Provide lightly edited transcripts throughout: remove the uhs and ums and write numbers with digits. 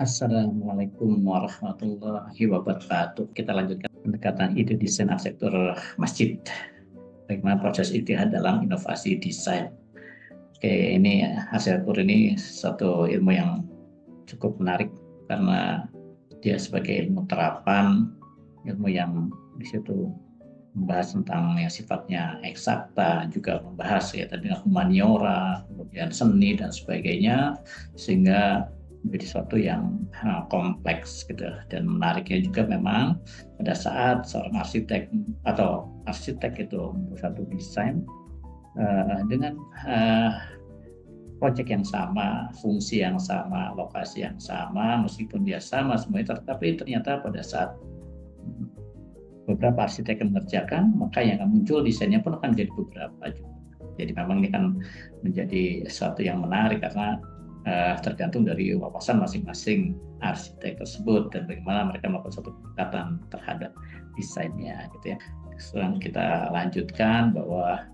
Assalamualaikum warahmatullahi wabarakatuh. Kita lanjutkan pendekatan ide desain arsitektur masjid. Bagaimana proses ijtihad dalam inovasi desain. Oke, ini arsitektur ini satu ilmu yang cukup menarik karena dia sebagai ilmu terapan, ilmu yang di situ membahas tentang yang sifatnya eksakta, juga membahas ya tadi humaniora, kemudian seni dan sebagainya, sehingga menjadi suatu yang kompleks gitu. Dan menariknya juga memang pada saat seorang arsitek atau arsitek itu membuat satu desain dengan proyek yang sama, fungsi yang sama, lokasi yang sama, meskipun dia sama semuanya, tetapi ternyata pada saat beberapa arsitek yang mengerjakan, maka yang akan muncul desainnya pun akan jadi beberapa juga. Jadi memang ini kan menjadi sesuatu yang menarik karena tergantung dari wawasan masing-masing arsitek tersebut dan bagaimana mereka melakukan suatu pendekatan terhadap desainnya gitu ya. Sekarang kita lanjutkan bahwa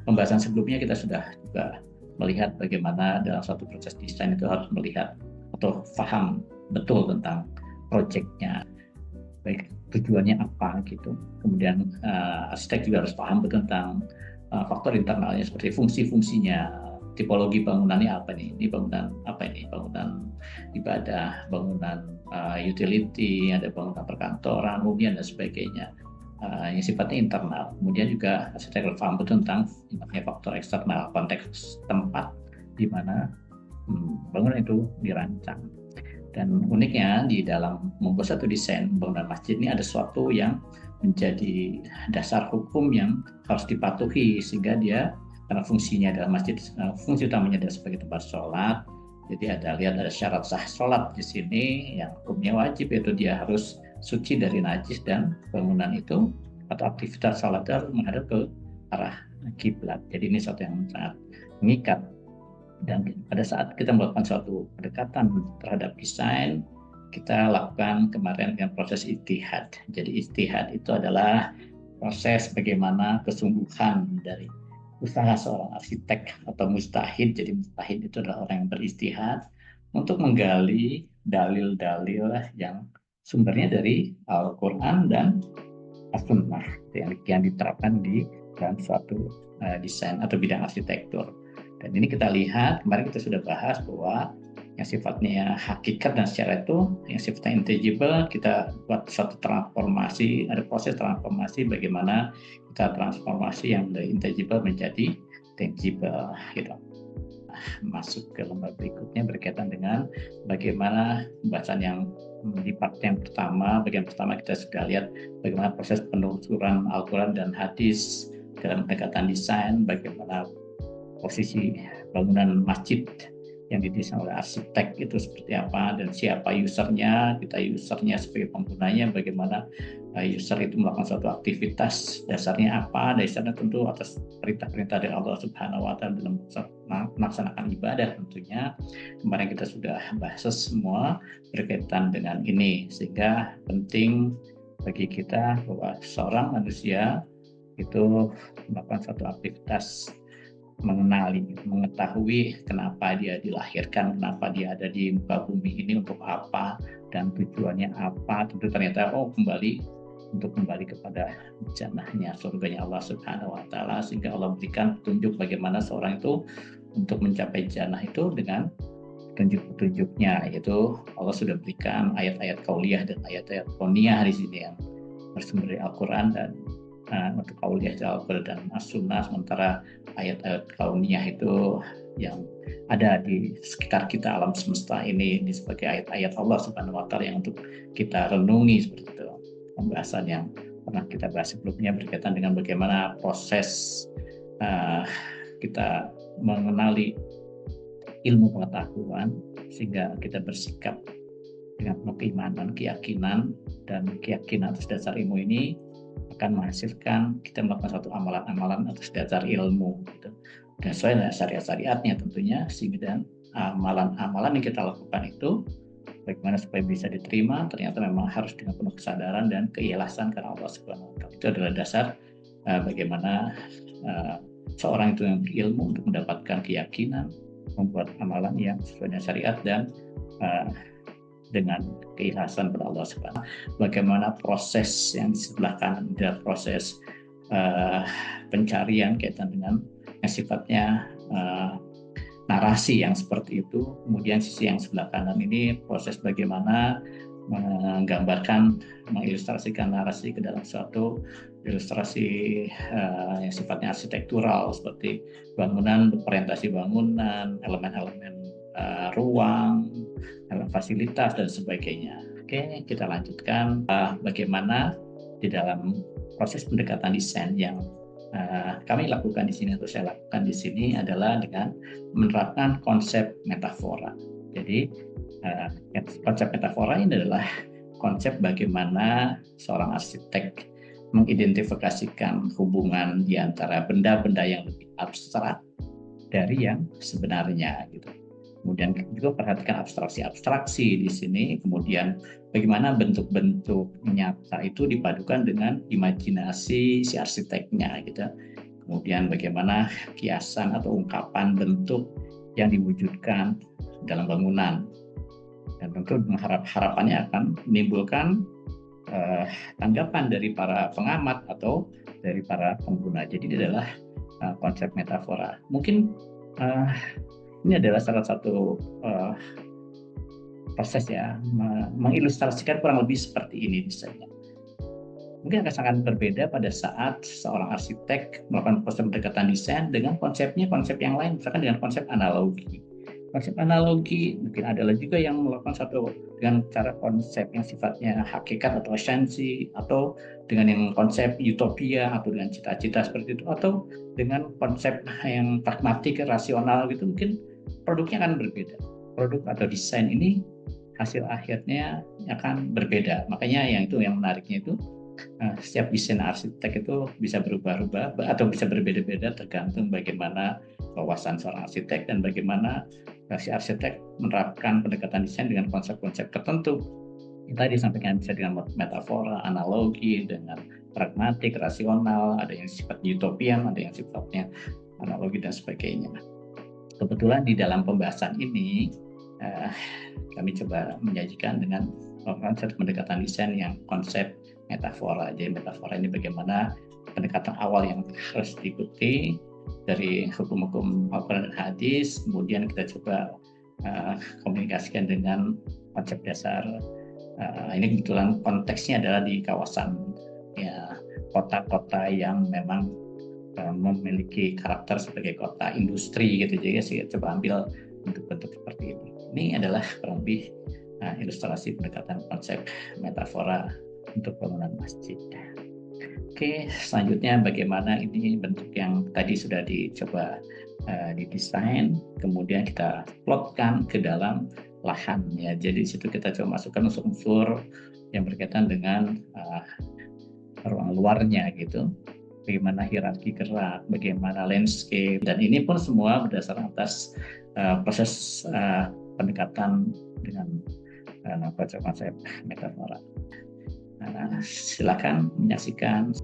pembahasan sebelumnya kita sudah juga melihat bagaimana dalam suatu proses desain itu harus melihat atau paham betul tentang proyeknya, baik tujuannya apa gitu. Kemudian arsitek juga harus paham betul tentang faktor internalnya seperti fungsi-fungsinya, tipologi bangunannya apa nih, ini bangunan apa ini, bangunan ibadah, bangunan utility, ada bangunan perkantoran, hunian dan sebagainya. Yang sifatnya internal. Kemudian juga arsitek harus paham betul tentang faktor eksternal, konteks tempat di mana bangunan itu dirancang. Dan uniknya di dalam membuat satu desain bangunan masjid ini ada sesuatu yang menjadi dasar hukum yang harus dipatuhi sehingga dia, karena fungsinya dalam masjid, fungsi utamanya adalah sebagai tempat sholat. Jadi ada syarat sah sholat di sini yang hukumnya wajib, yaitu dia harus suci dari najis dan bangunan itu atau aktivitas sholat harus menghadap ke arah kiblat. Jadi ini sesuatu yang sangat mengikat. Dan pada saat kita melakukan suatu pendekatan terhadap desain, kita lakukan kemarin dengan proses ijtihad. Jadi ijtihad itu adalah proses bagaimana kesungguhan dari usaha seorang arsitek atau mujtahid. Jadi mujtahid itu adalah orang yang berijtihad untuk menggali dalil-dalil yang sumbernya dari Al-Quran dan As-Sunnah yang diterapkan di dalam suatu desain atau bidang arsitektur. Dan ini kita lihat, kemarin kita sudah bahas bahwa yang sifatnya hakikat dan secara itu, yang sifatnya intangible, kita buat suatu transformasi, ada proses transformasi bagaimana kita transformasi yang dari intangible menjadi tangible gitu. Masuk ke lembar berikutnya berkaitan dengan bagaimana pembahasan yang di part yang pertama, bagian pertama kita sudah lihat bagaimana proses penelusuran Al-Quran dan hadis dalam pendekatan desain, bagaimana posisi bangunan masjid yang didesain oleh arsitek itu seperti apa dan siapa usernya, kita usernya sebagai penggunanya, bagaimana user itu melakukan suatu aktivitas, dasarnya apa, dasarnya tentu atas perintah-perintah dari Allah Subhanahu wa Ta'ala dalam melaksanakan ibadah tentunya. Kemarin kita sudah bahas semua berkaitan dengan ini, sehingga penting bagi kita bahwa seorang manusia itu melakukan suatu aktivitas mengenali, mengetahui kenapa dia dilahirkan, kenapa dia ada di muka bumi ini, untuk apa dan tujuannya apa. Tentu ternyata kembali kepada jannahnya, surganya Allah Subhanahu wa Ta'ala, sehingga Allah berikan petunjuk bagaimana seorang itu untuk mencapai jannah itu dengan petunjuk-petunjuknya, yaitu Allah sudah berikan ayat-ayat kauliyah dan ayat-ayat kauniyah di sini yang bersumber dari Al-Quran dan untuk kauliyah Al-Quran dan As-Sunnah, sementara ayat-ayat kauniyah itu yang ada di sekitar kita, alam semesta ini sebagai ayat-ayat Allah Subhanahu wa Ta'ala yang untuk kita renungi seperti itu. Pembahasan yang pernah kita bahas sebelumnya berkaitan dengan bagaimana proses kita mengenali ilmu pengetahuan sehingga kita bersikap dengan penuh keimanan, keyakinan, dan keyakinan atas dasar ilmu ini akan menghasilkan kita melakukan suatu amalan-amalan atas dasar ilmu gitu. Dan sesuai dengan syariat-syariatnya tentunya, sehingga amalan-amalan yang kita lakukan itu bagaimana supaya bisa diterima, ternyata memang harus dengan penuh kesadaran dan keikhlasan karena Allah Subhanahu wa Ta'ala. Itu adalah dasar bagaimana seorang itu yang berilmu untuk mendapatkan keyakinan, membuat amalan yang sesuai dengan syariat dan dengan keikhlasan pada Allah Subhanahu. Bagaimana proses yang di sebelah kanan adalah proses pencarian kaitan dengan yang sifatnya narasi yang seperti itu. Kemudian sisi yang sebelah kanan ini proses bagaimana menggambarkan, mengilustrasikan narasi ke dalam suatu ilustrasi yang sifatnya arsitektural seperti bangunan, orientasi bangunan, elemen-elemen ruang, fasilitas dan sebagainya. Oke, kita lanjutkan bagaimana di dalam proses pendekatan desain yang kami lakukan di sini atau saya lakukan di sini adalah dengan menerapkan konsep metafora. Jadi konsep metafora ini adalah konsep bagaimana seorang arsitek mengidentifikasikan hubungan di antara benda-benda yang lebih abstrak dari yang sebenarnya gitu. Kemudian juga perhatikan abstraksi-abstraksi di sini, kemudian bagaimana bentuk-bentuk nyata itu dipadukan dengan imajinasi si arsiteknya gitu. Kemudian bagaimana kiasan atau ungkapan bentuk yang diwujudkan dalam bangunan. Dan tentu harapannya akan menimbulkan tanggapan dari para pengamat atau dari para pengguna. Jadi ini adalah konsep metafora. Mungkin ini adalah salah satu proses ya, mengilustrasikan kurang lebih seperti ini desainnya. Mungkin akan sangat berbeda pada saat seorang arsitek melakukan proses pendekatan desain dengan konsep yang lain, misalkan dengan konsep analogi. Konsep analogi mungkin adalah juga yang melakukan satu dengan cara konsep yang sifatnya hakikat atau esensi, atau dengan yang konsep utopia atau dengan cita-cita seperti itu, atau dengan konsep yang pragmatik, rasional gitu. Mungkin produknya akan berbeda. Produk atau desain ini hasil akhirnya akan berbeda. Makanya yang menariknya itu setiap desain arsitek itu bisa berubah-ubah atau bisa berbeda-beda tergantung bagaimana wawasan seorang arsitek dan bagaimana si arsitek menerapkan pendekatan desain dengan konsep-konsep tertentu. Tadi disampaikan bisa dengan metafora, analogi, dengan pragmatik, rasional, ada yang sifatnya utopian, ada yang sifatnya analogi dan sebagainya. Kebetulan di dalam pembahasan ini kami coba menyajikan dengan konsep pendekatan desain yang konsep metafora. Jadi metafora ini bagaimana pendekatan awal yang harus diikuti dari hukum-hukum Al-Quran dan hadis, kemudian kita coba komunikasikan dengan konsep dasar. Ini kebetulan konteksnya adalah di kawasan ya, kota-kota yang memang memiliki karakter sebagai kota industri gitu. Jadi saya coba ambil bentuk-bentuk seperti ini. Ini adalah kurang lebih ilustrasi pendekatan konsep metafora untuk bangunan masjid. Oke, selanjutnya bagaimana ini bentuk yang tadi sudah dicoba didesain, kemudian kita plotkan ke dalam lahan ya. Jadi di situ kita coba masukkan unsur-unsur yang berkaitan dengan ruang luarnya gitu. Bagaimana hierarki gerak, bagaimana landscape, dan ini pun semua berdasarkan atas proses pendekatan dengan konsep metafora. Silakan menyaksikan.